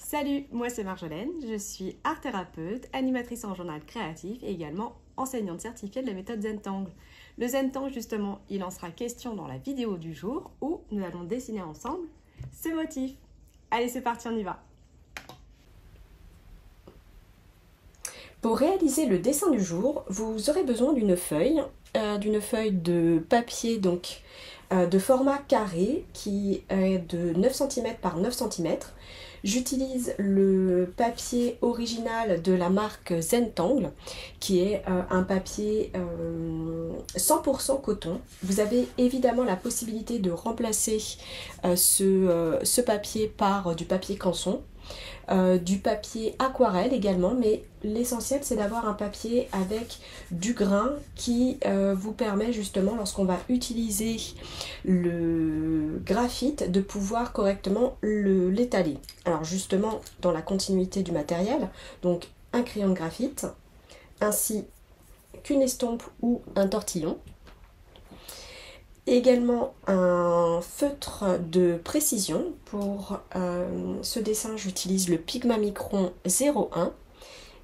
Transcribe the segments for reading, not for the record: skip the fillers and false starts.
Salut, moi c'est Marjolaine, je suis art thérapeute, animatrice en journal créatif et également enseignante certifiée de la méthode Zentangle. Le Zentangle justement, il en sera question dans la vidéo du jour où nous allons dessiner ensemble ce motif. Allez c'est parti, on y va. Pour réaliser le dessin du jour, vous aurez besoin d'une feuille de papier de format carré qui est de 9 cm par 9 cm. J'utilise le papier original de la marque Zentangle qui est un papier 100% coton. Vous avez évidemment la possibilité de remplacer ce papier par du papier canson. Du papier aquarelle également, mais l'essentiel c'est d'avoir un papier avec du grain qui vous permet justement, lorsqu'on va utiliser le graphite, de pouvoir correctement l'étaler. Alors justement, dans la continuité du matériel, donc un crayon de graphite, ainsi qu'une estompe ou un tortillon. Également un feutre de précision. Pour ce dessin, j'utilise le Pigmamicron 01.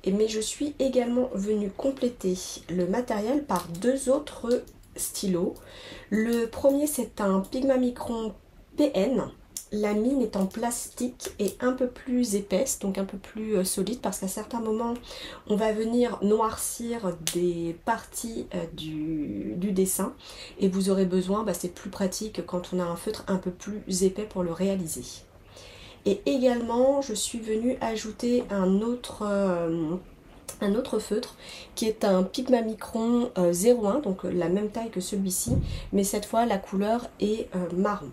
Mais je suis également venue compléter le matériel par deux autres stylos. Le premier, c'est un Pigmamicron PN. La mine est en plastique et un peu plus épaisse, donc un peu plus solide, parce qu'à certains moments, on va venir noircir des parties du dessin. Et vous aurez besoin, c'est plus pratique quand on a un feutre un peu plus épais pour le réaliser. Et également, je suis venue ajouter un autre feutre qui est un Pigmamicron 01, donc la même taille que celui-ci, mais cette fois la couleur est marron.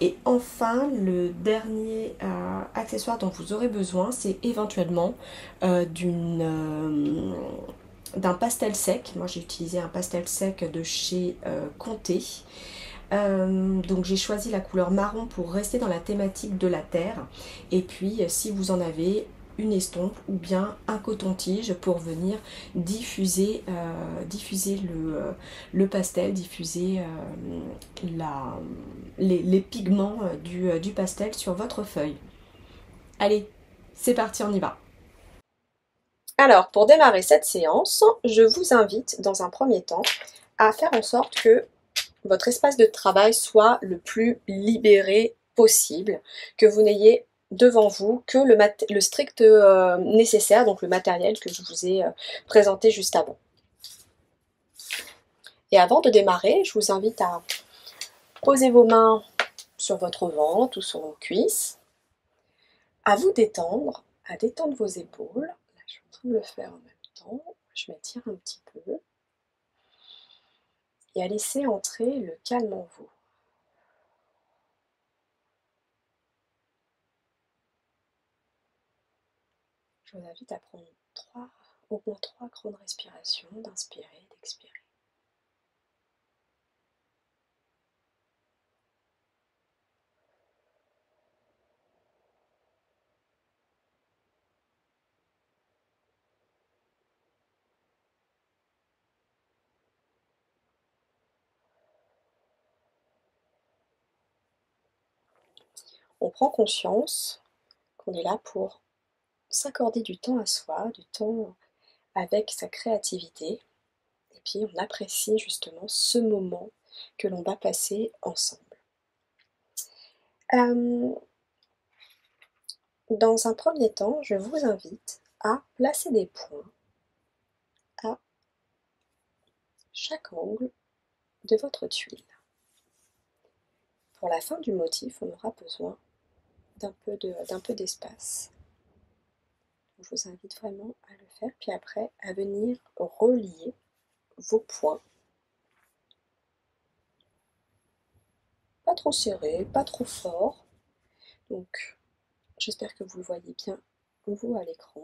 Et enfin, le dernier accessoire dont vous aurez besoin, c'est éventuellement d'un pastel sec. Moi j'ai utilisé un pastel sec de chez Conté. Donc j'ai choisi la couleur marron pour rester dans la thématique de la terre. Et puis si vous en avez, une estompe ou bien un coton-tige pour venir diffuser le pastel, diffuser les pigments du pastel sur votre feuille. Allez, c'est parti, on y va. Alors, pour démarrer cette séance, je vous invite dans un premier temps à faire en sorte que votre espace de travail soit le plus libéré possible, que vous n'ayez devant vous que le strict nécessaire, donc le matériel que je vous ai présenté juste avant. Et avant de démarrer, je vous invite à poser vos mains sur votre ventre ou sur vos cuisses, à vous détendre, à détendre vos épaules. Là, je suis en train de le faire en même temps, je m'étire un petit peu, et à laisser entrer le calme en vous. Je vous invite à prendre au moins 3 grandes respirations, d'inspirer et d'expirer. On prend conscience qu'on est là pour s'accorder du temps à soi, du temps avec sa créativité, et puis on apprécie justement ce moment que l'on va passer ensemble. Dans un premier temps, je vous invite à placer des points à chaque angle de votre tuile. Pour la fin du motif, on aura besoin d'un peu d'espace. Je vous invite vraiment à le faire, puis après à venir relier vos points. Pas trop serré, pas trop fort. Donc j'espère que vous le voyez bien vous à l'écran.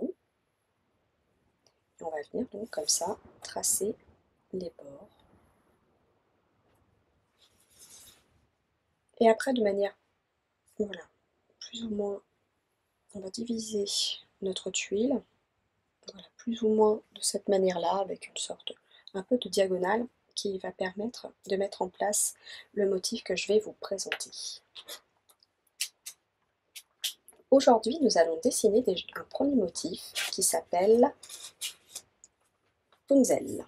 Et on va venir donc comme ça tracer les bords. Et après de manière, voilà, plus ou moins, on va diviser notre tuile, voilà, plus ou moins de cette manière-là, avec une sorte un peu de diagonale qui va permettre de mettre en place le motif que je vais vous présenter. aujourd'hui, nous allons dessiner un premier motif qui s'appelle Punzel.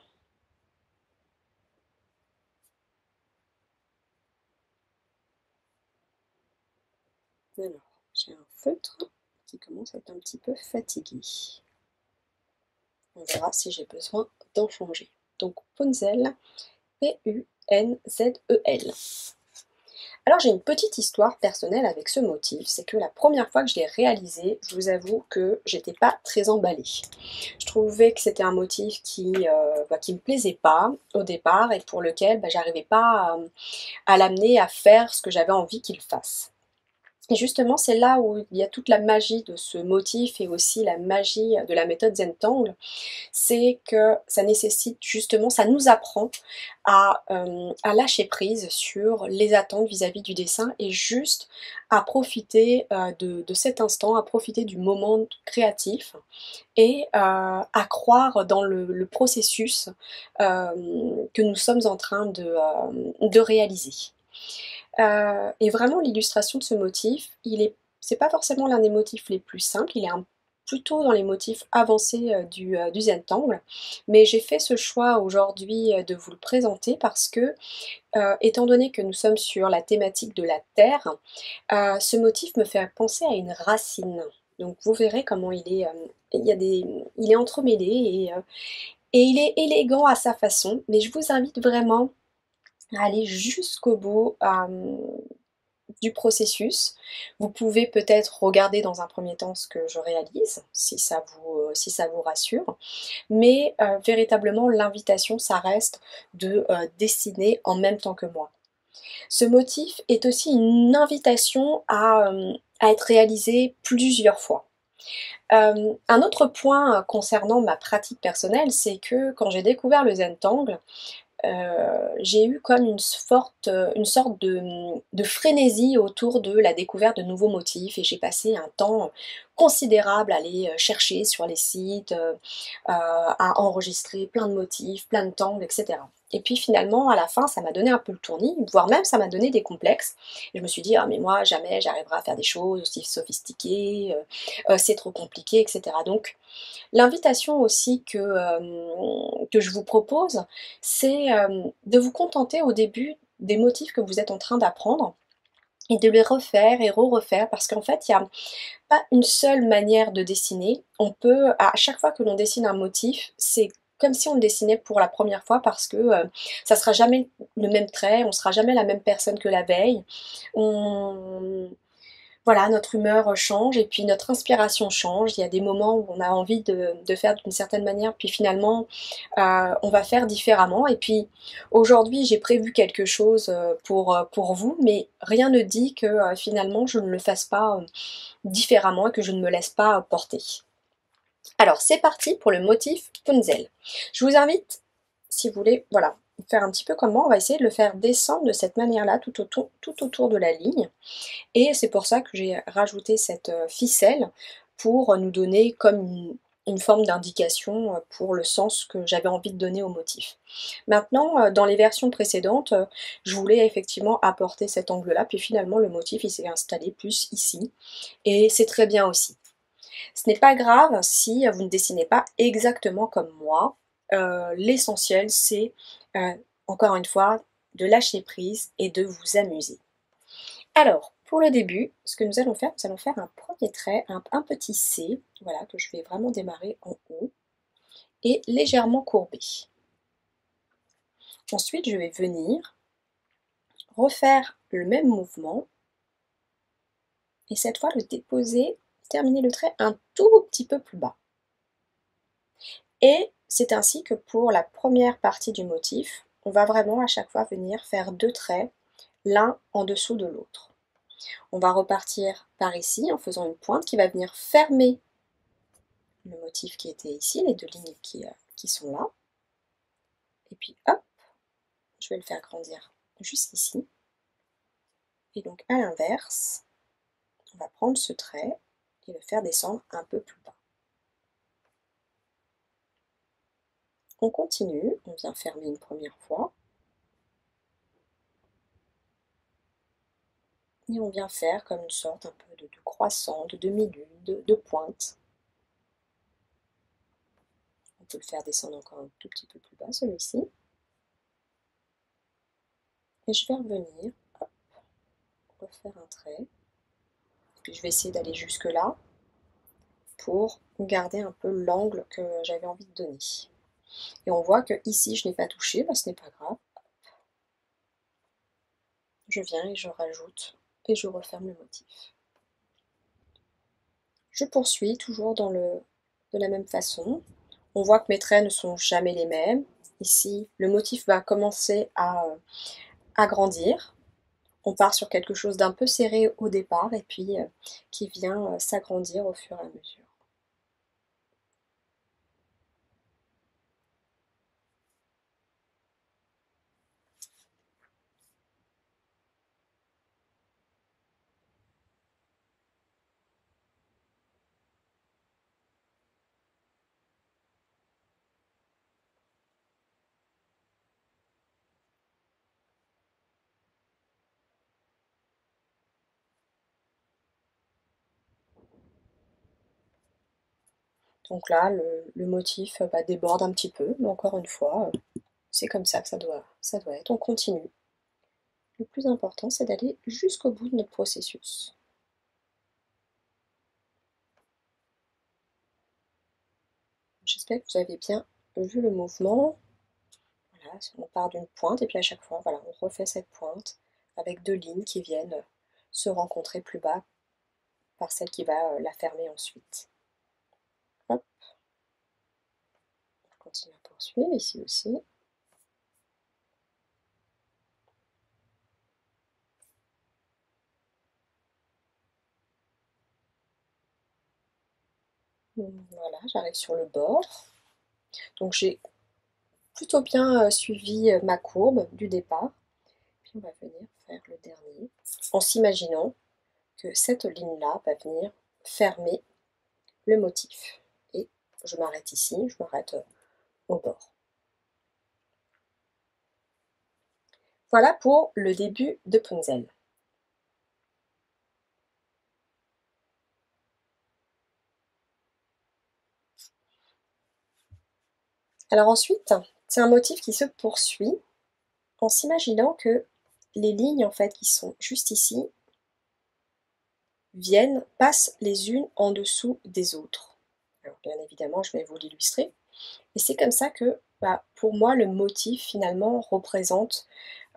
Alors, j'ai un feutre qui commence à être un petit peu fatigué. On verra si j'ai besoin d'en changer. Donc Punzel, P-U-N-Z-E-L. Alors j'ai une petite histoire personnelle avec ce motif, c'est que la première fois que je l'ai réalisé, je vous avoue que j'étais pas très emballée. Je trouvais que c'était un motif qui me plaisait pas au départ et pour lequel j'arrivais pas à l'amener à faire ce que j'avais envie qu'il fasse. Et justement, c'est là où il y a toute la magie de ce motif et aussi la magie de la méthode Zentangle, c'est que ça nécessite justement, ça nous apprend à lâcher prise sur les attentes vis-à-vis du dessin et juste à profiter de cet instant, à profiter du moment créatif et à croire dans le processus que nous sommes en train de réaliser. Et vraiment l'illustration de ce motif, c'est pas forcément l'un des motifs les plus simples, il est plutôt dans les motifs avancés du Zentangle, mais j'ai fait ce choix aujourd'hui de vous le présenter parce que, étant donné que nous sommes sur la thématique de la terre, ce motif me fait penser à une racine. Donc vous verrez comment il est entremêlé et il est élégant à sa façon, mais je vous invite vraiment à aller jusqu'au bout du processus. Vous pouvez peut-être regarder dans un premier temps ce que je réalise, si ça vous rassure, mais véritablement l'invitation, ça reste de dessiner en même temps que moi. Ce motif est aussi une invitation à être réalisé plusieurs fois. Un autre point concernant ma pratique personnelle, c'est que quand j'ai découvert le Zentangle, j'ai eu comme une sorte de frénésie autour de la découverte de nouveaux motifs et j'ai passé un temps considérable à aller chercher sur les sites, à enregistrer plein de motifs, plein de tangles, etc. Et puis finalement, à la fin, ça m'a donné un peu le tournis, voire même ça m'a donné des complexes. Et je me suis dit, ah mais moi, jamais j'arriverai à faire des choses aussi sophistiquées, c'est trop compliqué, etc. Donc, l'invitation aussi que je vous propose, c'est de vous contenter au début des motifs que vous êtes en train d'apprendre et de les refaire et re-refaire parce qu'en fait, il n'y a pas une seule manière de dessiner. On peut, à chaque fois que l'on dessine un motif, c'est comme si on le dessinait pour la première fois parce que ça sera jamais le même trait, on sera jamais la même personne que la veille. Voilà, notre humeur change et puis notre inspiration change. Il y a des moments où on a envie de faire d'une certaine manière, puis finalement on va faire différemment. Et puis aujourd'hui j'ai prévu quelque chose pour vous, mais rien ne dit que finalement je ne le fasse pas différemment et que je ne me laisse pas porter. Alors c'est parti pour le motif Punzel. Je vous invite, si vous voulez, voilà, faire un petit peu comme moi, on va essayer de le faire descendre de cette manière-là tout autour de la ligne. Et c'est pour ça que j'ai rajouté cette ficelle pour nous donner comme une forme d'indication pour le sens que j'avais envie de donner au motif. Maintenant, dans les versions précédentes, je voulais effectivement apporter cet angle-là, puis finalement le motif il s'est installé plus ici, et c'est très bien aussi. Ce n'est pas grave si vous ne dessinez pas exactement comme moi. L'essentiel c'est, encore une fois, de lâcher prise et de vous amuser. Alors, pour le début, ce que nous allons faire un premier trait, un petit C, voilà, que je vais vraiment démarrer en haut, et légèrement courbé. Ensuite, je vais venir refaire le même mouvement, et cette fois le déposer, terminer le trait un tout petit peu plus bas. Et c'est ainsi que pour la première partie du motif, on va vraiment à chaque fois venir faire deux traits, l'un en dessous de l'autre. On va repartir par ici en faisant une pointe qui va venir fermer le motif qui était ici, les deux lignes qui sont là. Et puis hop, je vais le faire grandir jusqu'ici. Et donc à l'inverse, on va prendre ce trait et le faire descendre un peu plus bas. On continue, on vient fermer une première fois. Et on vient faire comme une sorte un peu de croissant, de demi-lune, de pointe. On peut le faire descendre encore un tout petit peu plus bas, celui-ci. Et je vais revenir, hop, refaire un trait. Puis je vais essayer d'aller jusque là pour garder un peu l'angle que j'avais envie de donner. Et on voit que ici je n'ai pas touché, bah, ce n'est pas grave. Je viens et je rajoute et je referme le motif. Je poursuis toujours de la même façon. On voit que mes traits ne sont jamais les mêmes. Ici, le motif va commencer à grandir. On part sur quelque chose d'un peu serré au départ et puis qui vient s'agrandir au fur et à mesure. Donc là, le motif déborde un petit peu, mais encore une fois, c'est comme ça que ça doit être. On continue. Le plus important, c'est d'aller jusqu'au bout de notre processus. J'espère que vous avez bien vu le mouvement. Voilà, on part d'une pointe et puis à chaque fois, voilà, on refait cette pointe avec deux lignes qui viennent se rencontrer plus bas par celle qui va la fermer ensuite. Hop. On continue à poursuivre ici aussi. Voilà, j'arrive sur le bord. Donc j'ai plutôt bien suivi ma courbe du départ. Puis on va venir faire le dernier en s'imaginant que cette ligne-là va venir fermer le motif. Et je m'arrête ici, je m'arrête au bord. Voilà pour le début de Punzel. Alors ensuite, c'est un motif qui se poursuit en s'imaginant que les lignes en fait qui sont juste ici passent les unes en dessous des autres. Alors bien évidemment, je vais vous l'illustrer. Et c'est comme ça que, pour moi, le motif finalement représente,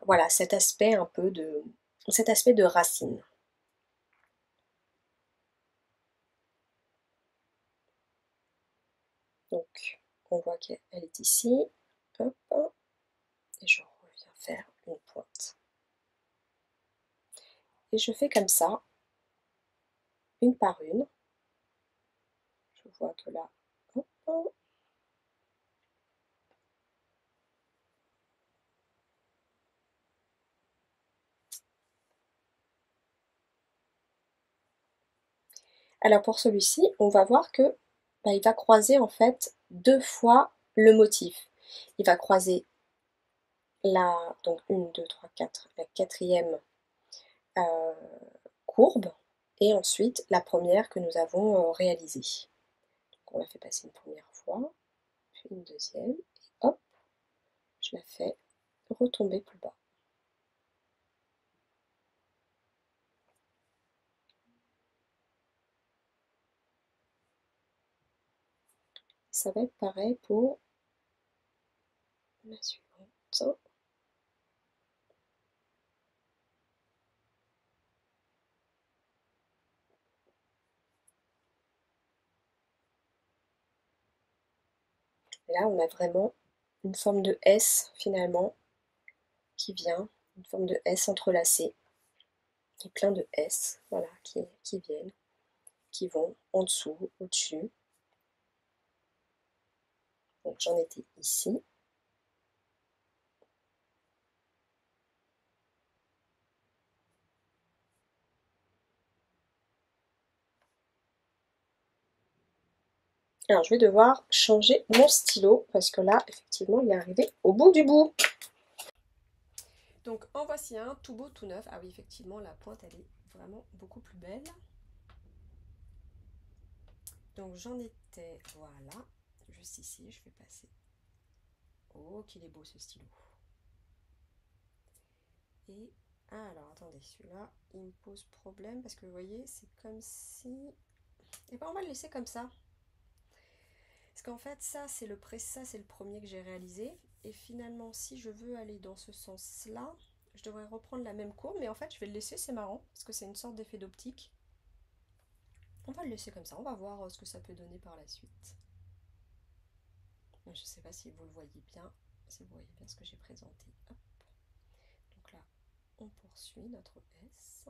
voilà, cet aspect un peu cet aspect de racine. Donc, on voit qu'elle est ici, hop, et je reviens faire une pointe. Et je fais comme ça, une par une. Je vois que là, hop, alors pour celui-ci, on va voir que il va croiser en fait deux fois le motif. Il va croiser donc 1, 2, 3, 4, la quatrième courbe, et ensuite la première que nous avons réalisée. Donc on la fait passer une première fois, puis une deuxième, et hop, je la fais retomber plus bas. Ça va être pareil pour la suivante. Et là, on a vraiment une forme de S finalement qui vient, une forme de S entrelacée, et plein de S, voilà, qui viennent, qui vont en dessous, au-dessus. Donc j'en étais ici. Alors je vais devoir changer mon stylo parce que là, effectivement, il est arrivé au bout du bout. Donc en voici un tout beau, tout neuf. Ah oui, effectivement, la pointe, elle est vraiment beaucoup plus belle. Donc j'en étais, voilà, juste ici, je vais passer. Oh, qu'il est beau ce stylo. Et, alors attendez, celui-là, il me pose problème parce que vous voyez, c'est comme si... Et ben on va le laisser comme ça. Parce qu'en fait, ça c'est le premier que j'ai réalisé. Et finalement, si je veux aller dans ce sens-là, je devrais reprendre la même courbe. Mais en fait, je vais le laisser, c'est marrant, parce que c'est une sorte d'effet d'optique. On va le laisser comme ça, on va voir ce que ça peut donner par la suite. Je ne sais pas si vous le voyez bien, si vous voyez bien ce que j'ai présenté. Hop. Donc là, on poursuit notre S.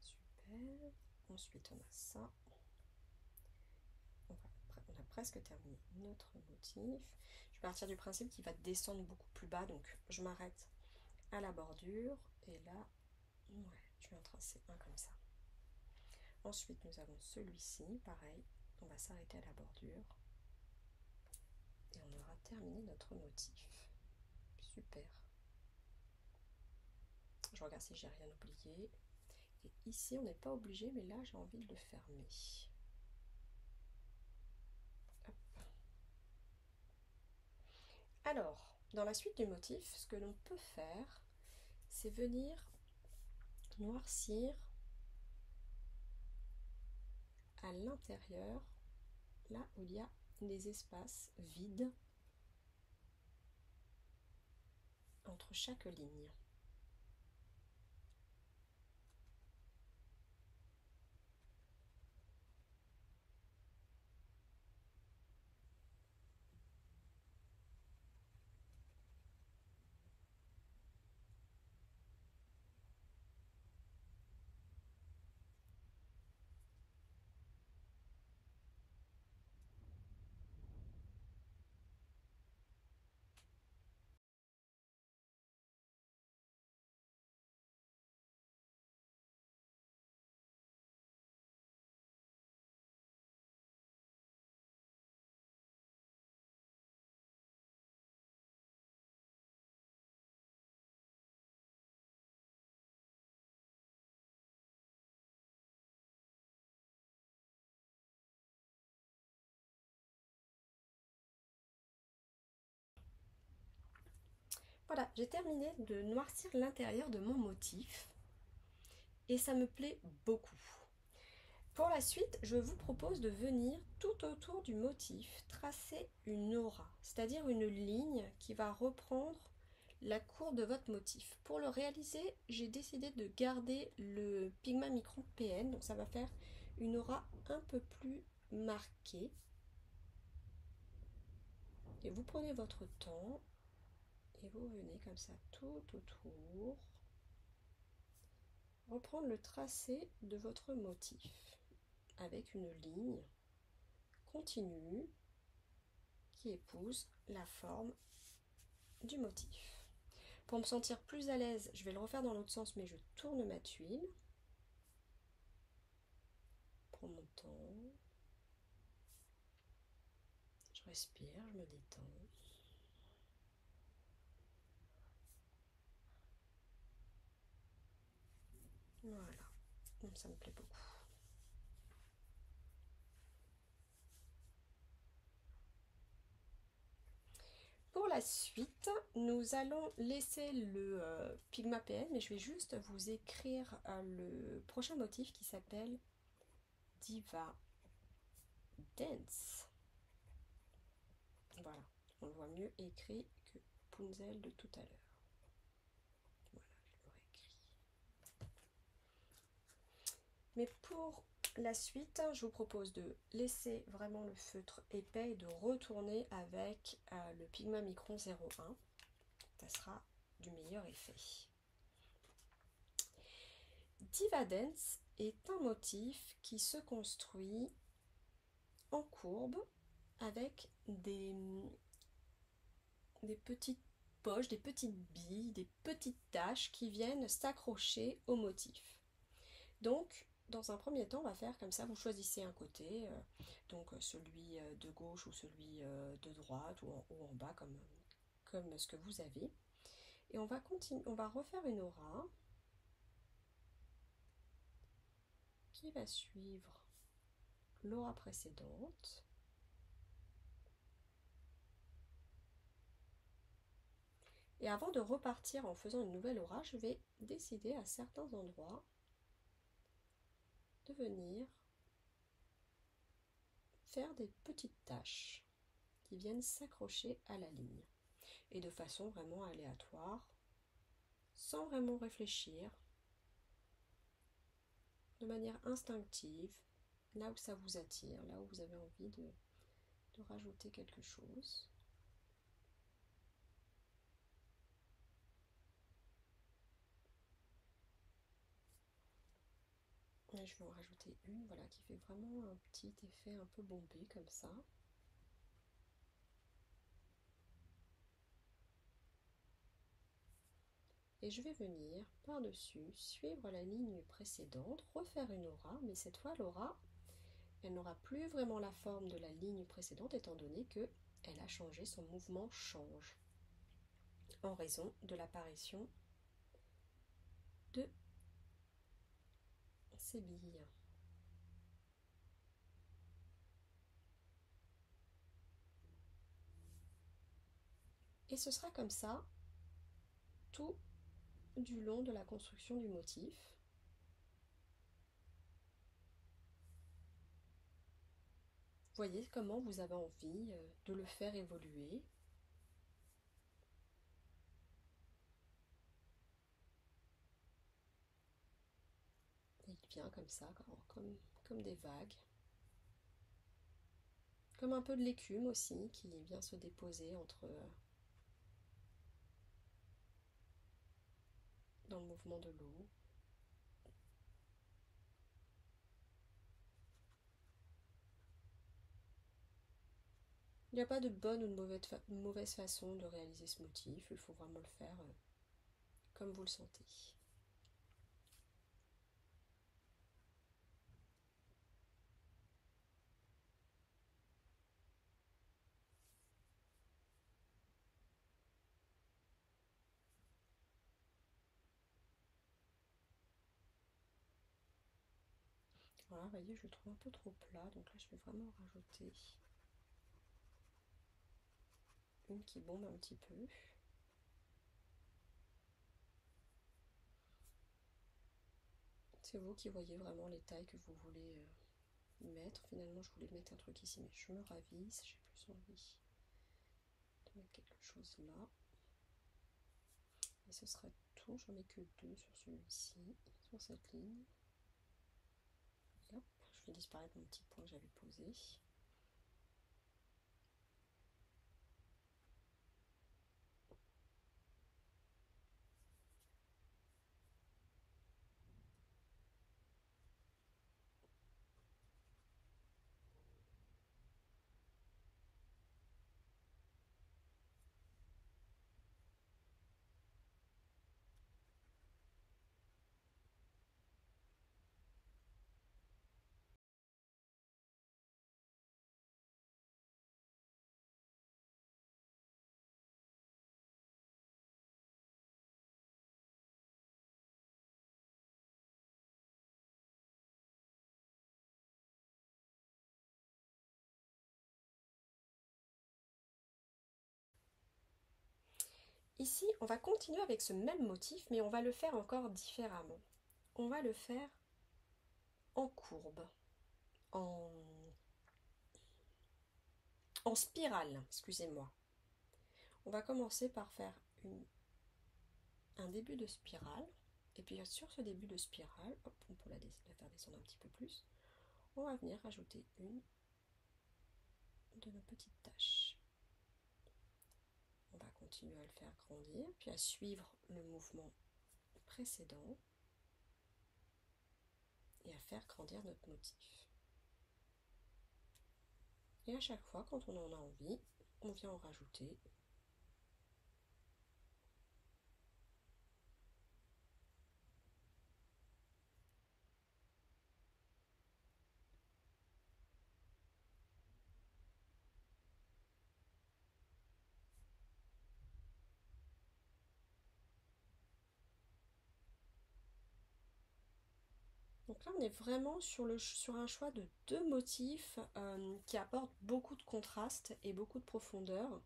Super. Ensuite, on a ça. On a presque terminé notre motif. Je vais partir du principe qu'il va descendre beaucoup plus bas, donc je m'arrête à la bordure. Et là, ouais, je vais en tracer un comme ça. Ensuite, nous avons celui-ci, pareil. On va s'arrêter à la bordure. Et on aura terminé notre motif. Super. Je regarde si j'ai rien oublié. Et ici, on n'est pas obligé, mais là, j'ai envie de le fermer. Hop. Alors, dans la suite du motif, ce que l'on peut faire, c'est venir noircir à l'intérieur, là où il y a des espaces vides entre chaque ligne. Voilà, j'ai terminé de noircir l'intérieur de mon motif et ça me plaît beaucoup. Pour la suite, je vous propose de venir tout autour du motif tracer une aura, c'est-à-dire une ligne qui va reprendre la cour de votre motif. Pour le réaliser, j'ai décidé de garder le Pigma Micron PN, donc ça va faire une aura un peu plus marquée. Et vous prenez votre temps et vous venez comme ça tout autour reprendre le tracé de votre motif avec une ligne continue qui épouse la forme du motif. Pour me sentir plus à l'aise, je vais le refaire dans l'autre sens, mais je tourne ma tuile. Je prends mon temps. Je respire, je me détends. Voilà, donc ça me plaît beaucoup. Pour la suite, nous allons laisser le Pigma PN, mais je vais juste vous écrire le prochain motif qui s'appelle Diva Dance. Voilà, on le voit mieux écrit que Punzel de tout à l'heure. Voilà, je l'aurais écrit. Mais pour la suite, je vous propose de laisser vraiment le feutre épais et de retourner avec le Pigma Micron 01. Ça sera du meilleur effet. Diva Dance est un motif qui se construit en courbe avec des petites poches, des petites billes, des petites taches qui viennent s'accrocher au motif. Donc, dans un premier temps, on va faire comme ça, vous choisissez un côté, donc celui de gauche ou celui de droite ou en bas comme ce que vous avez. Et on va refaire une aura qui va suivre l'aura précédente. Et avant de repartir en faisant une nouvelle aura, je vais décider à certains endroits de venir faire des petites taches qui viennent s'accrocher à la ligne. Et de façon vraiment aléatoire, sans vraiment réfléchir, de manière instinctive, là où ça vous attire, là où vous avez envie de rajouter quelque chose. Et je vais en rajouter une, voilà, qui fait vraiment un petit effet un peu bombé comme ça. Et je vais venir par-dessus, suivre la ligne précédente, refaire une aura, mais cette fois l'aura, elle n'aura plus vraiment la forme de la ligne précédente étant donné que elle a changé, son mouvement change en raison de l'apparition de ces billes. Et ce sera comme ça tout du long de la construction du motif. Voyez comment vous avez envie de le faire évoluer. Et il vient comme ça, comme des vagues. Comme un peu de l'écume aussi qui vient se déposer dans le mouvement de l'eau. Il n'y a pas de bonne ou de mauvaise façon de réaliser ce motif, il faut vraiment le faire comme vous le sentez. Voilà, vous voyez, je le trouve un peu trop plat, donc là je vais vraiment rajouter une qui bombe un petit peu. C'est vous qui voyez vraiment les tailles que vous voulez mettre. Finalement, je voulais mettre un truc ici, mais je me ravise, j'ai plus envie de mettre quelque chose là. Et ce sera tout, j'en ai que deux sur celui-ci, sur cette ligne. Et hop, je fais disparaître mon petit point que j'avais posé. Ici, on va continuer avec ce même motif, mais on va le faire encore différemment. On va le faire en courbe, en, en spirale, excusez-moi. On va commencer par faire un début de spirale, et puis sur ce début de spirale, hop, on peut la faire descendre un petit peu plus, on va venir rajouter une de nos petites taches. On va continuer à le faire grandir, puis à suivre le mouvement précédent et à faire grandir notre motif. Et à chaque fois, quand on en a envie, on vient en rajouter. Donc Donc là, on est vraiment sur un choix de deux motifs qui apportent beaucoup de contraste et beaucoup de profondeur,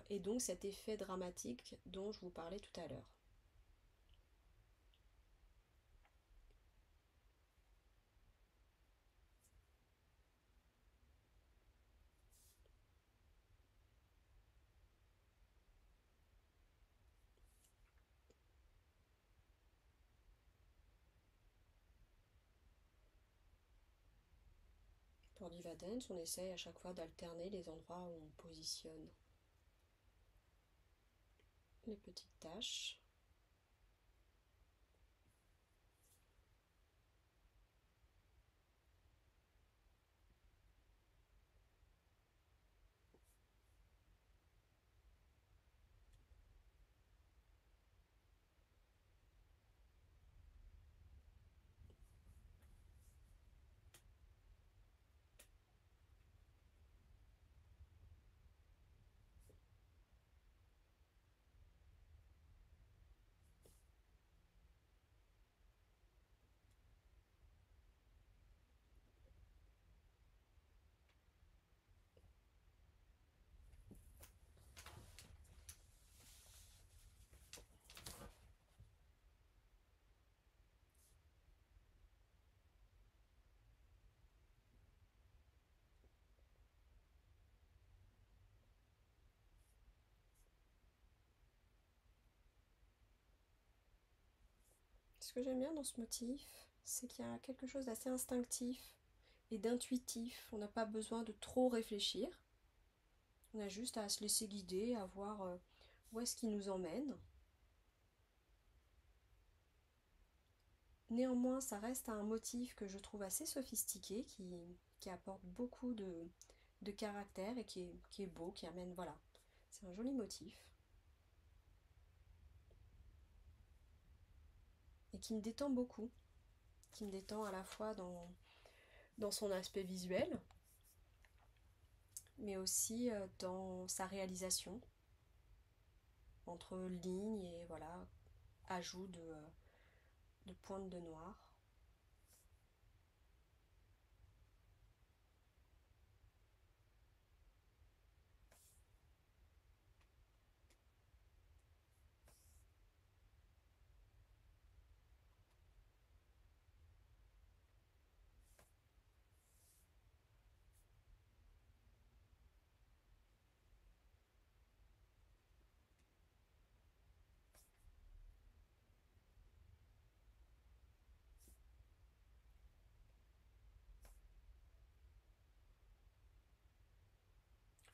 et donc cet effet dramatique dont je vous parlais tout à l'heure. Pour Diva Dance, on essaye à chaque fois d'alterner les endroits où on positionne les petites taches. Ce que j'aime bien dans ce motif, c'est qu'il y a quelque chose d'assez instinctif et d'intuitif. On n'a pas besoin de trop réfléchir. On a juste à se laisser guider, à voir où est-ce qu'il nous emmène. Néanmoins, ça reste un motif que je trouve assez sophistiqué, qui apporte beaucoup de caractère et qui est beau, qui amène, voilà. C'est un joli motif. Et qui me détend beaucoup. Qui me détend à la fois dans son aspect visuel, mais aussi dans sa réalisation, entre lignes et voilà, ajout de pointes de noir.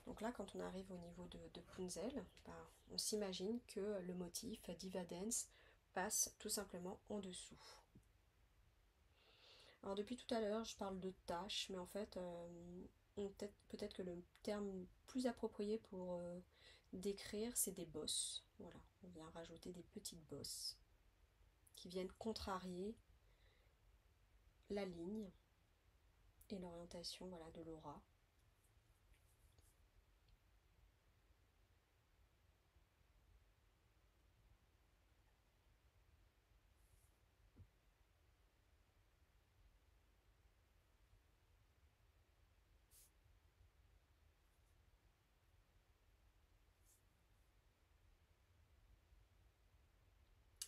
Donc là, quand on arrive au niveau de Punzel, bah, on s'imagine que le motif Diva Dance passe tout simplement en dessous. Alors depuis tout à l'heure, je parle de tâches, mais en fait, peut-être que le terme plus approprié pour décrire, c'est des bosses. Voilà, on vient rajouter des petites bosses qui viennent contrarier la ligne et l'orientation, voilà, de l'aura.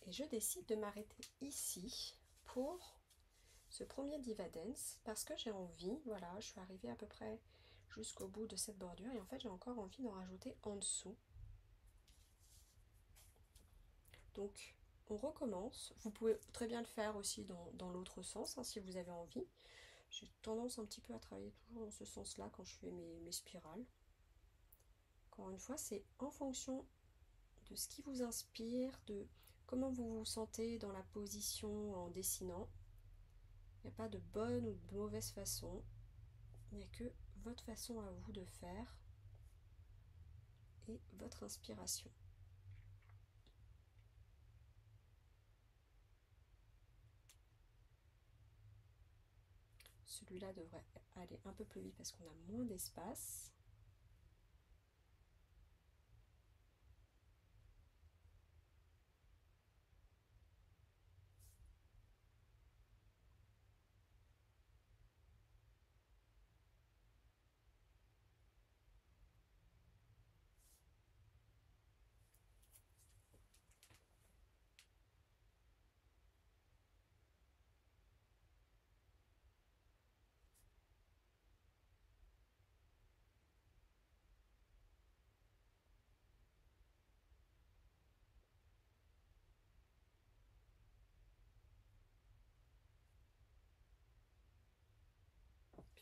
Et je décide de m'arrêter ici pour ce premier Diva Dance parce que j'ai envie, voilà, je suis arrivée à peu près jusqu'au bout de cette bordure et en fait j'ai encore envie d'en rajouter en dessous. Donc on recommence, vous pouvez très bien le faire aussi dans l'autre sens hein, si vous avez envie. J'ai tendance un petit peu à travailler toujours dans ce sens-là quand je fais mes spirales. Encore une fois, c'est en fonction de ce qui vous inspire, de comment vous vous sentez dans la position en dessinant. Il n'y a pas de bonne ou de mauvaise façon. Il n'y a que votre façon à vous de faire et votre inspiration. Celui-là devrait aller un peu plus vite parce qu'on a moins d'espace.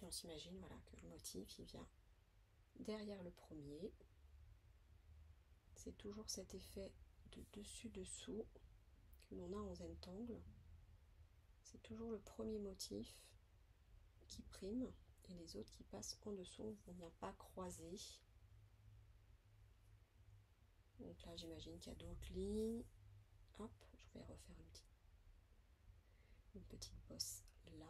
on s'imagine voilà, que le motif il vient derrière le premier. C'est toujours cet effet de dessus-dessous que l'on a en Zentangle. C'est toujours le premier motif qui prime et les autres qui passent en dessous ne vont pas croiser. Donc là j'imagine qu'il y a d'autres lignes. Hop, je vais refaire une petite bosse là.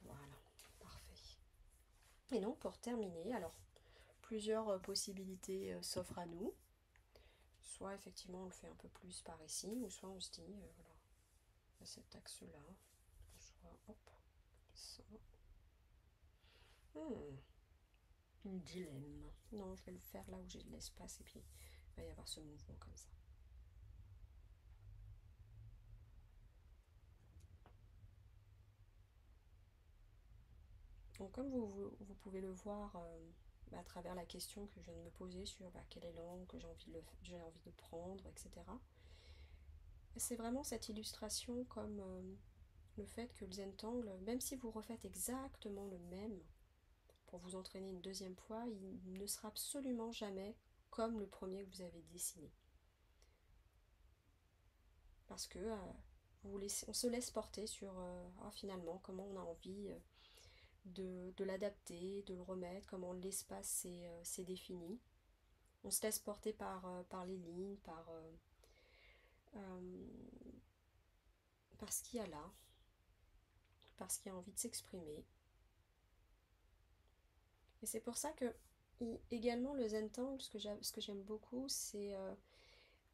Voilà, parfait. Et donc pour terminer, alors plusieurs possibilités s'offrent à nous. Soit effectivement on le fait un peu plus par ici, ou soit on se dit, voilà, à cet axe-là, soit hop, ça. Un dilemme. Non, je vais le faire là où j'ai de l'espace et puis il va y avoir ce mouvement comme ça. Donc comme vous pouvez le voir à travers la question que je viens de me poser sur quel est l'angle que j'ai envie de prendre, etc. C'est vraiment cette illustration comme le fait que le Zentangle, même si vous refaites exactement le même pour vous entraîner une deuxième fois, il ne sera absolument jamais comme le premier que vous avez dessiné. Parce que on se laisse porter sur finalement comment on a envie de l'adapter, de le remettre, comment l'espace s'est défini. On se laisse porter par les lignes, par ce qu'il y a là, par ce qui a envie de s'exprimer. Et c'est pour ça que également le Zentangle, ce que j'aime beaucoup, c'est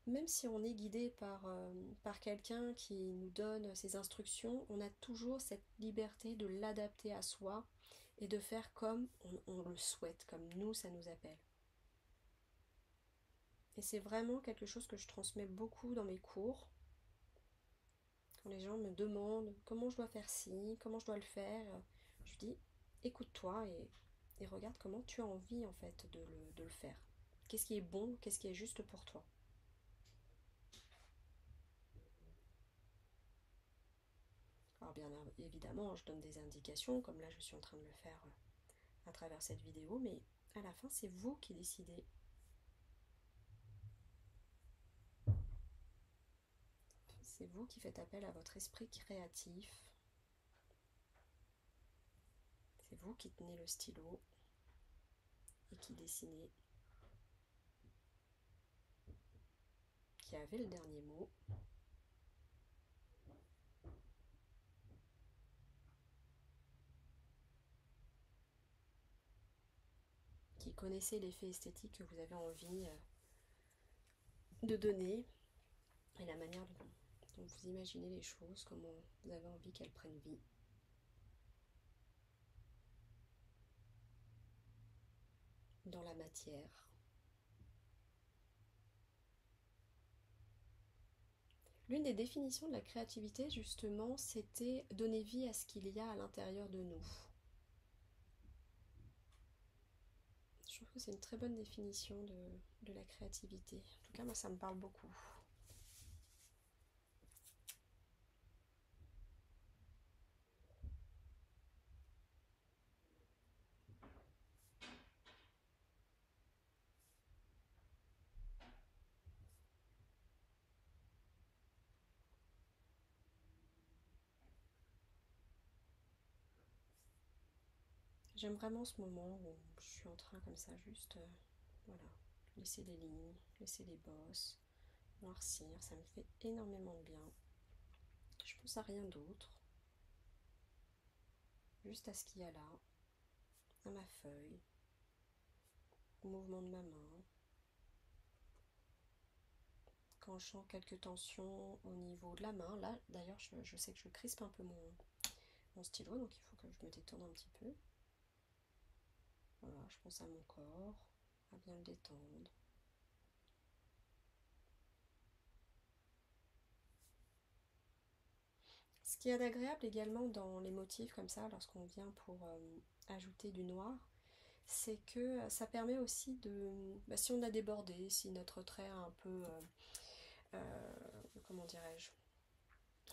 même si on est guidé par quelqu'un qui nous donne ses instructions, on a toujours cette liberté de l'adapter à soi et de faire comme on le souhaite, comme nous ça nous appelle. Et c'est vraiment quelque chose que je transmets beaucoup dans mes cours. Quand les gens me demandent comment je dois faire ci, comment je dois le faire, je dis écoute-toi et regarde comment tu as envie en fait de le faire. Qu'est-ce qui est bon, qu'est-ce qui est juste pour toi. Alors bien évidemment, je donne des indications, comme là je suis en train de le faire à travers cette vidéo, mais à la fin c'est vous qui décidez. C'est vous qui faites appel à votre esprit créatif. C'est vous qui tenez le stylo et qui dessinez, qui avez le dernier mot. Qui connaissez l'effet esthétique que vous avez envie de donner et la manière dont vous imaginez les choses, comment vous avez envie qu'elles prennent vie. Dans la matière. L'une des définitions de la créativité, justement, c'était donner vie à ce qu'il y a à l'intérieur de nous. Je trouve que c'est une très bonne définition de la créativité. En tout cas, moi, ça me parle beaucoup. J'aime vraiment ce moment où je suis en train comme ça, juste, voilà, laisser les lignes, laisser les bosses, noircir, ça me fait énormément de bien. Je pense à rien d'autre, juste à ce qu'il y a là, à ma feuille, au mouvement de ma main. Quand je sens quelques tensions au niveau de la main, là d'ailleurs je sais que je crispe un peu mon stylo, donc il faut que je me détende un petit peu. Voilà, je pense à mon corps, à bien le détendre. Ce qu'il y a d'agréable également dans les motifs comme ça, lorsqu'on vient pour ajouter du noir, c'est que ça permet aussi de, si on a débordé, si notre trait a un peu, comment dirais-je,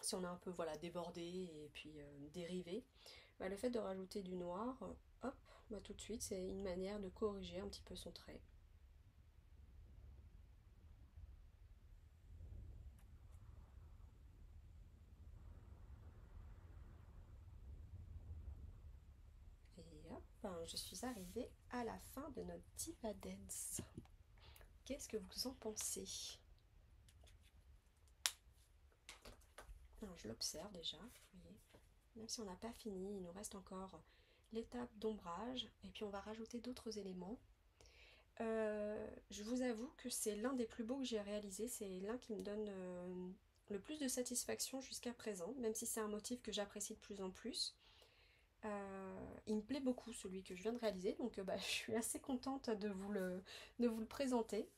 si on a un peu voilà, débordé et puis dérivé, le fait de rajouter du noir, hop, tout de suite, c'est une manière de corriger un petit peu son trait. Et hop, je suis arrivée à la fin de notre Diva Dance. Qu'est-ce que vous en pensez? Alors, je l'observe déjà, vous voyez. Même si on n'a pas fini, il nous reste encore l'étape d'ombrage et puis on va rajouter d'autres éléments. Je vous avoue que c'est l'un des plus beaux que j'ai réalisé, c'est l'un qui me donne le plus de satisfaction jusqu'à présent, même si c'est un motif que j'apprécie de plus en plus. Il me plaît beaucoup celui que je viens de réaliser, donc je suis assez contente de vous le présenter.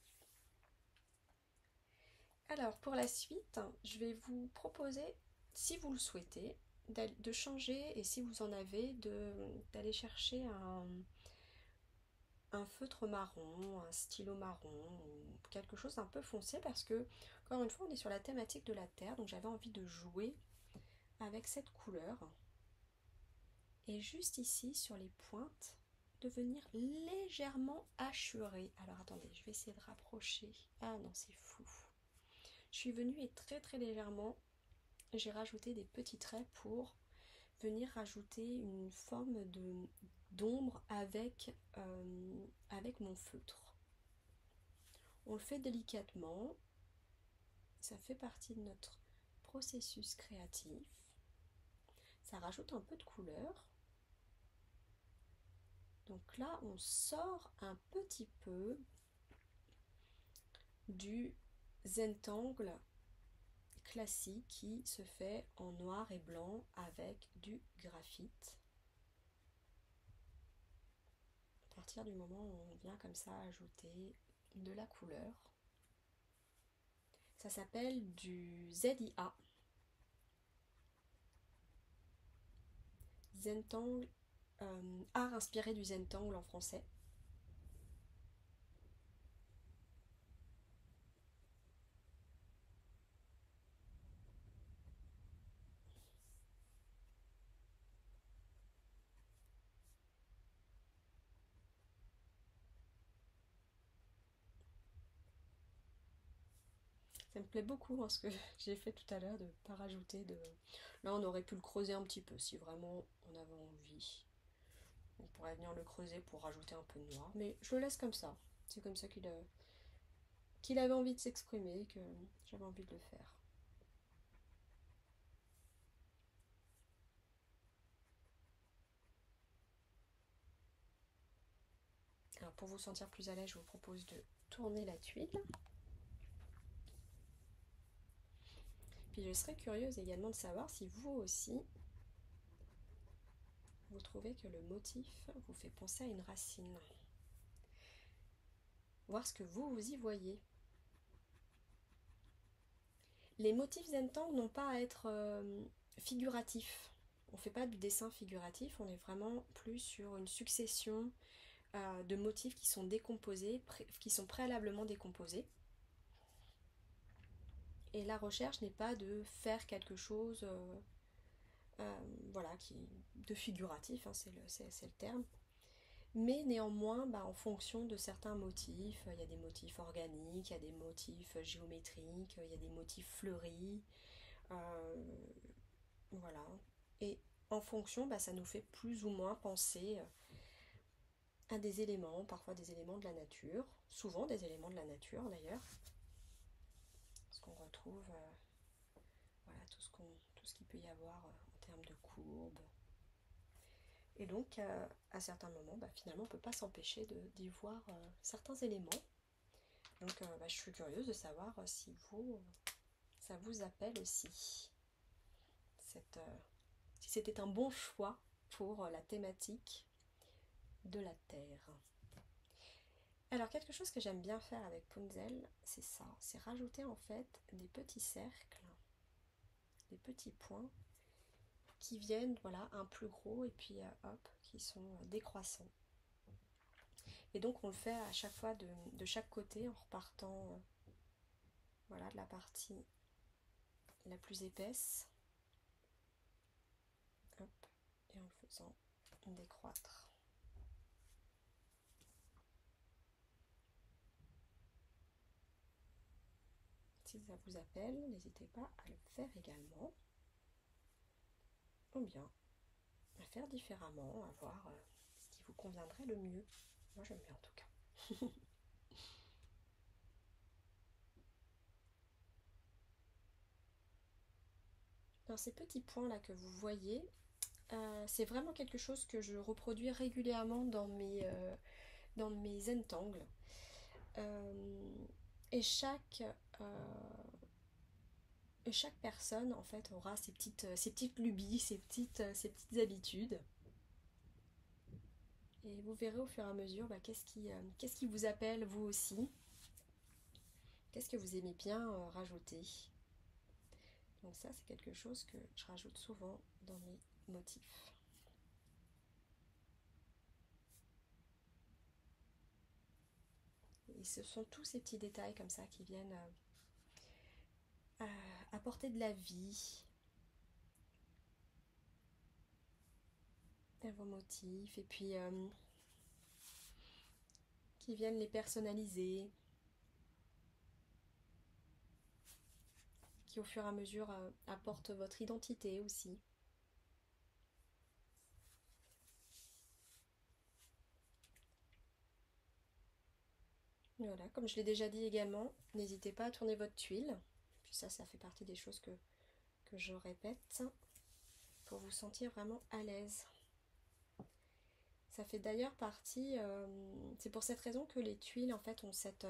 Alors pour la suite, je vais vous proposer, si vous le souhaitez, de changer et si vous en avez, d'aller chercher un feutre marron, un stylo marron ou quelque chose d'un peu foncé parce que, encore une fois, on est sur la thématique de la terre, donc j'avais envie de jouer avec cette couleur. Et juste ici, sur les pointes, de venir légèrement hachurer. Alors attendez, je vais essayer de rapprocher. Ah non, c'est flou. Je suis venue et très très légèrement, j'ai rajouté des petits traits pour venir rajouter une forme d'ombre avec mon feutre. On le fait délicatement, ça fait partie de notre processus créatif. Ça rajoute un peu de couleur. Donc là, on sort un petit peu du Zentangle classique qui se fait en noir et blanc avec du graphite. À partir du moment où on vient comme ça ajouter de la couleur, ça s'appelle du ZIA, Zentangle, art inspiré du Zentangle en français. Ça me plaît beaucoup ce que j'ai fait tout à l'heure de ne pas rajouter de... Là on aurait pu le creuser un petit peu si vraiment on avait envie. On pourrait venir le creuser pour rajouter un peu de noir. Mais je le laisse comme ça. C'est comme ça qu'il avait envie de s'exprimer et que j'avais envie de le faire. Alors pour vous sentir plus à l'aise, je vous propose de tourner la tuile. Puis je serais curieuse également de savoir si vous aussi, vous trouvez que le motif vous fait penser à une racine. Voir ce que vous y voyez. Les motifs Zentangle n'ont pas à être figuratifs. On ne fait pas du dessin figuratif, on est vraiment plus sur une succession de motifs qui sont décomposés, qui sont préalablement décomposés. Et la recherche n'est pas de faire quelque chose voilà, de figuratif, hein, c'est le terme. Mais néanmoins, en fonction de certains motifs, il y a des motifs organiques, il y a des motifs géométriques, il y a des motifs fleuris, voilà. Et en fonction, ça nous fait plus ou moins penser à des éléments, parfois des éléments de la nature, souvent des éléments de la nature d'ailleurs, parce qu'on retrouve voilà, tout ce qu'il peut y avoir en termes de courbes. Et donc, à certains moments, finalement, on ne peut pas s'empêcher d'y voir certains éléments. Donc, je suis curieuse de savoir si ça vous appelle aussi. Si c'était un bon choix pour la thématique de la Terre. Alors, quelque chose que j'aime bien faire avec Punzel, c'est ça. C'est rajouter en fait des petits cercles, des petits points, qui viennent, voilà, un plus gros et puis hop, qui sont décroissants. Et donc on le fait à chaque fois de chaque côté en repartant voilà, de la partie la plus épaisse. Hop, et en le faisant décroître. Si ça vous appelle, n'hésitez pas à le faire également. Ou bien à faire différemment, à voir ce qui vous conviendrait le mieux. Moi j'aime bien en tout cas. Alors ces petits points là que vous voyez, c'est vraiment quelque chose que je reproduis régulièrement dans mes Zentangles. Et chaque personne en fait aura ses petites lubies, ses petites habitudes. Et vous verrez au fur et à mesure qu'est-ce qui vous appelle vous aussi. Qu'est-ce que vous aimez bien rajouter. Donc ça c'est quelque chose que je rajoute souvent dans mes motifs. Et ce sont tous ces petits détails comme ça qui viennent apporter de la vie à vos motifs et puis qui viennent les personnaliser, qui au fur et à mesure apportent votre identité aussi. Voilà, comme je l'ai déjà dit également, n'hésitez pas à tourner votre tuile. Puis ça fait partie des choses que je répète pour vous sentir vraiment à l'aise. Ça fait d'ailleurs partie, c'est pour cette raison que les tuiles en fait ont cette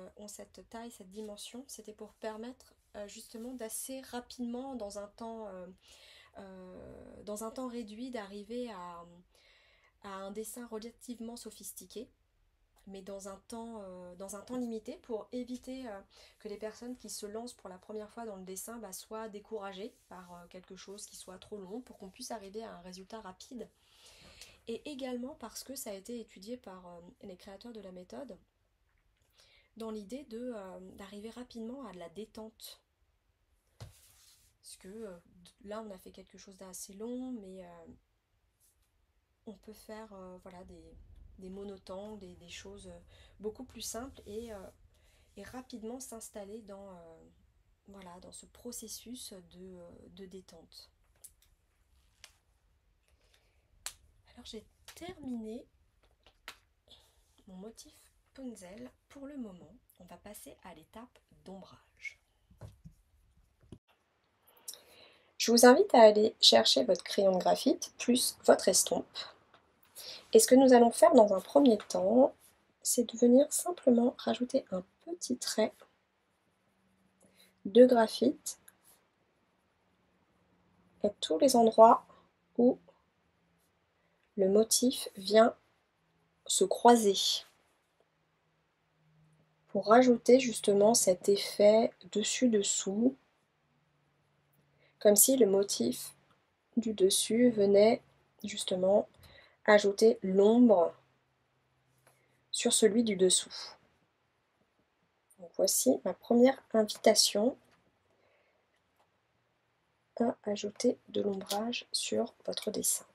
taille, cette dimension. C'était pour permettre justement d'assez rapidement, dans un temps réduit, d'arriver à un dessin relativement sophistiqué, mais dans un temps limité, pour éviter que les personnes qui se lancent pour la première fois dans le dessin soient découragées par quelque chose qui soit trop long, pour qu'on puisse arriver à un résultat rapide. Et également parce que ça a été étudié par les créateurs de la méthode, dans l'idée d'arriver rapidement à de la détente. Parce que là on a fait quelque chose d'assez long, mais on peut faire voilà, des monotangles, des choses beaucoup plus simples et rapidement s'installer voilà, dans ce processus de détente. Alors j'ai terminé mon motif Punzel pour le moment. On va passer à l'étape d'ombrage. Je vous invite à aller chercher votre crayon de graphite plus votre estompe. Et ce que nous allons faire dans un premier temps, c'est de venir simplement rajouter un petit trait de graphite à tous les endroits où le motif vient se croiser, pour rajouter justement cet effet dessus-dessous, comme si le motif du dessus venait justement ajouter l'ombre sur celui du dessous. Donc voici ma première invitation à ajouter de l'ombrage sur votre dessin.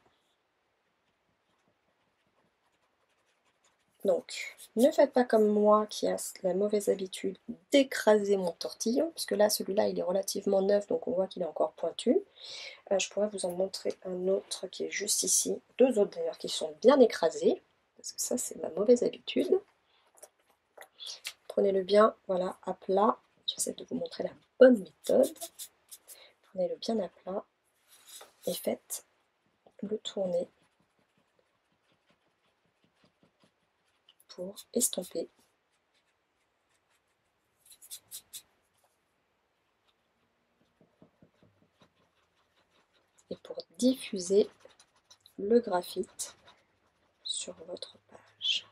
Donc, ne faites pas comme moi qui a la mauvaise habitude d'écraser mon tortillon, puisque là, celui-là, il est relativement neuf, donc on voit qu'il est encore pointu. Je pourrais vous en montrer un autre qui est juste ici, deux autres d'ailleurs qui sont bien écrasés, parce que ça, c'est ma mauvaise habitude. Prenez-le bien, voilà, à plat. J'essaie de vous montrer la bonne méthode. Prenez-le bien à plat et faites-le tourner pour estomper. Et pour diffuser le graphite sur votre page.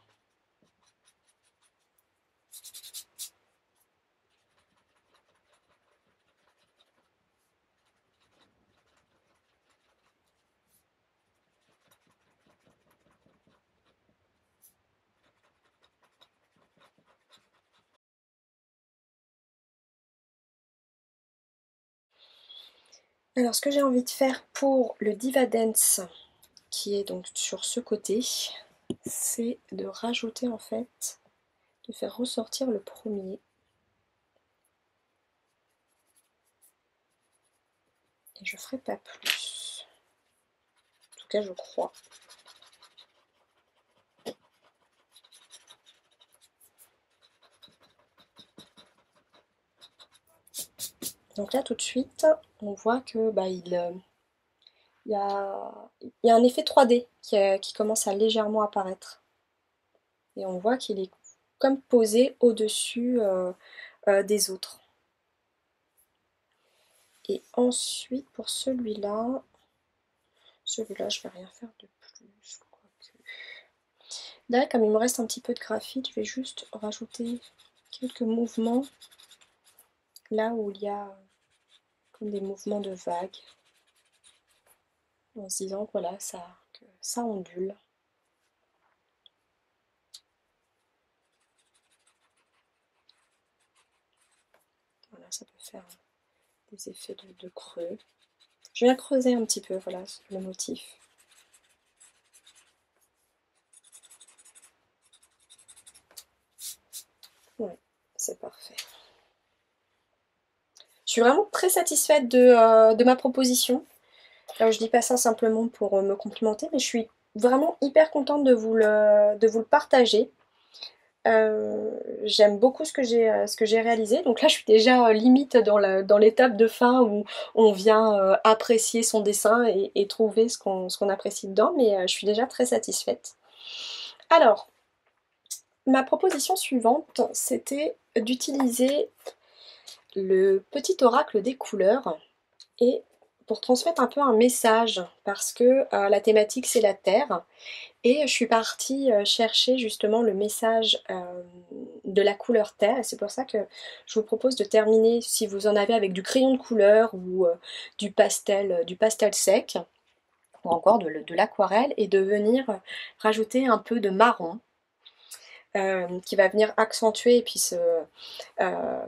Alors ce que j'ai envie de faire pour le Diva Dance, qui est donc sur ce côté, c'est de rajouter en fait, de faire ressortir le premier. Et je ferai pas plus. En tout cas je crois. Donc là tout de suite, on voit que il y a un effet 3D qui commence à légèrement apparaître. Et on voit qu'il est comme posé au-dessus des autres. Et ensuite, pour celui-là, je vais rien faire de plus. Là, comme il me reste un petit peu de graphite, je vais juste rajouter quelques mouvements là où il y a comme des mouvements de vagues, en se disant que voilà, que ça ondule. Voilà, ça peut faire des effets de creux. Je viens creuser un petit peu, voilà, le motif. Ouais, c'est parfait. Je suis vraiment très satisfaite de ma proposition. Alors, je dis pas ça simplement pour me complimenter, mais je suis vraiment hyper contente de vous le partager. J'aime beaucoup ce que j'ai réalisé. Donc là, je suis déjà limite dans l'étape de fin où on vient apprécier son dessin et trouver ce qu'on apprécie dedans, mais je suis déjà très satisfaite. Alors, ma proposition suivante, c'était d'utiliser le petit oracle des couleurs et pour transmettre un peu un message parce que la thématique c'est la terre et je suis partie chercher justement le message de la couleur terre et c'est pour ça que je vous propose de terminer si vous en avez avec du crayon de couleur ou du pastel sec ou encore de l'aquarelle et de venir rajouter un peu de marron qui va venir accentuer et puis se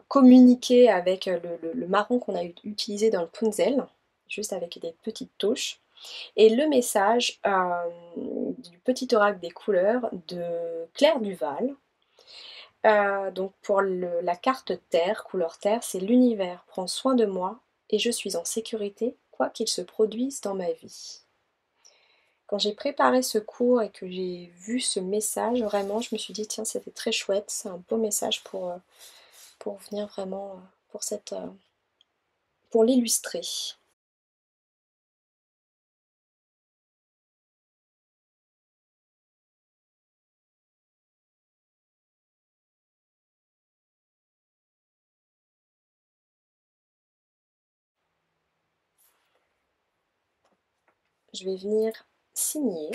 communiquer avec le marron qu'on a utilisé dans le punzel, juste avec des petites touches. Et le message du petit oracle des couleurs de Claire Duval. Donc pour la carte terre, couleur terre, c'est l'univers prend soin de moi et je suis en sécurité quoi qu'il se produise dans ma vie. Quand j'ai préparé ce cours et que j'ai vu ce message, vraiment, je me suis dit, tiens, c'était très chouette, c'est un beau message pour venir vraiment, pour l'illustrer. Je vais venir signer.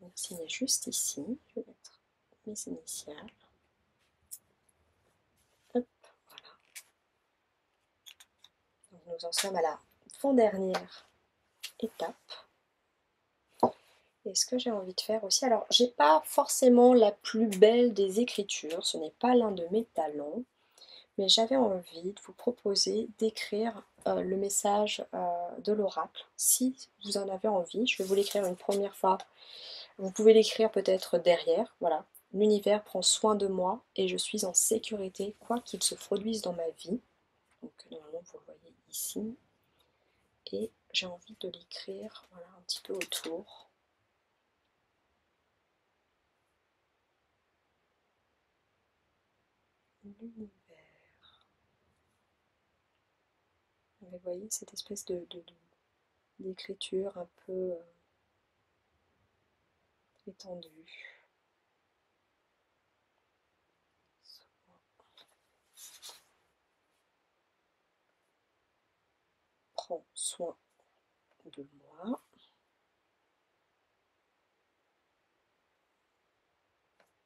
Je vais signer juste ici. Je vais mettre mes initiales. Hop, voilà. Donc nous en sommes à la avant-dernière étape. Et ce que j'ai envie de faire aussi, alors j'ai pas forcément la plus belle des écritures, ce n'est pas l'un de mes talents, mais j'avais envie de vous proposer d'écrire le message de l'oracle. Si vous en avez envie, je vais vous l'écrire une première fois. Vous pouvez l'écrire peut-être derrière, voilà. L'univers prend soin de moi et je suis en sécurité quoi qu'il se produise dans ma vie. Donc normalement vous le voyez ici. Et j'ai envie de l'écrire voilà, un petit peu autour. L'univers. Vous voyez cette espèce d'écriture un peu étendue. Prends soin de moi.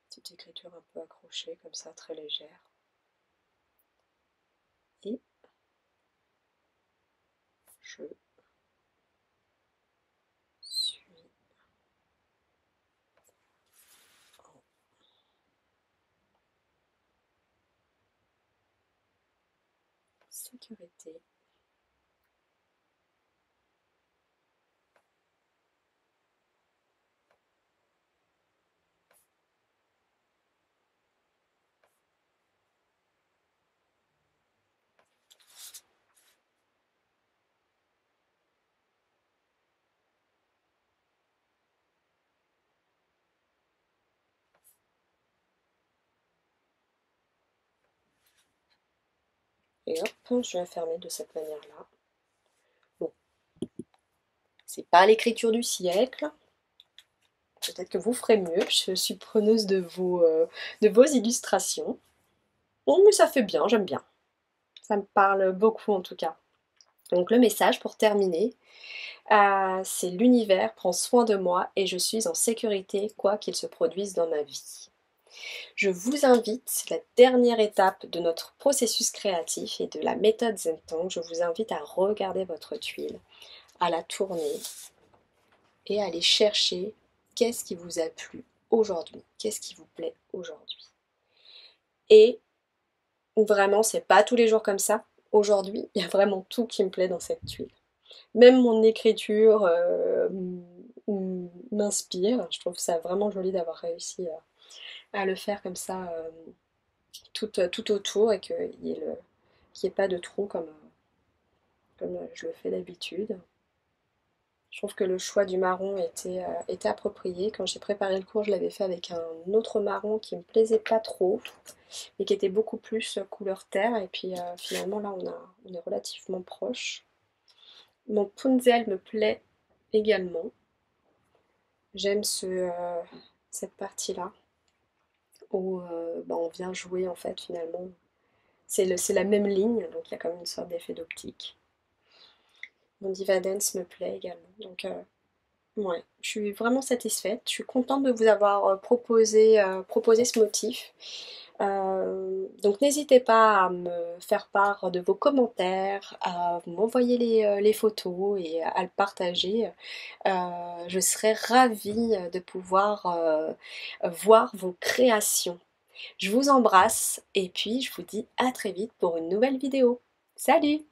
Petite écriture un peu accrochée comme ça, très légère. Et je suis sécurité. Et hop, je vais fermer de cette manière-là. Bon, c'est pas l'écriture du siècle. Peut-être que vous ferez mieux. Je suis preneuse de vos illustrations. Bon, mais ça fait bien, j'aime bien. Ça me parle beaucoup en tout cas. Donc le message pour terminer, c'est l'univers prend soin de moi et je suis en sécurité quoi qu'il se produise dans ma vie. Je vous invite, c'est la dernière étape de notre processus créatif et de la méthode Zentank, je vous invite à regarder votre tuile, à la tourner et à aller chercher qu'est-ce qui vous a plu aujourd'hui, qu'est-ce qui vous plaît aujourd'hui. Et vraiment, c'est pas tous les jours comme ça. Aujourd'hui, il y a vraiment tout qui me plaît dans cette tuile. Même mon écriture m'inspire. Je trouve ça vraiment joli d'avoir réussi à le faire comme ça tout autour et qu'il n'y ait pas de trou comme je le fais d'habitude. Je trouve que le choix du marron était approprié. Quand j'ai préparé le cours, je l'avais fait avec un autre marron qui me plaisait pas trop, mais qui était beaucoup plus couleur terre. Et puis finalement là, on est relativement proche. Mon punzel me plaît également. J'aime cette partie-là où on vient jouer en fait finalement. C'est la même ligne, donc il y a comme une sorte d'effet d'optique. Mon Diva Dance me plaît également. Donc ouais, je suis vraiment satisfaite. Je suis contente de vous avoir proposé ce motif. Donc n'hésitez pas à me faire part de vos commentaires, à m'envoyer les photos et à le partager. Je serais ravie de pouvoir voir vos créations. Je vous embrasse et puis je vous dis à très vite pour une nouvelle vidéo. Salut!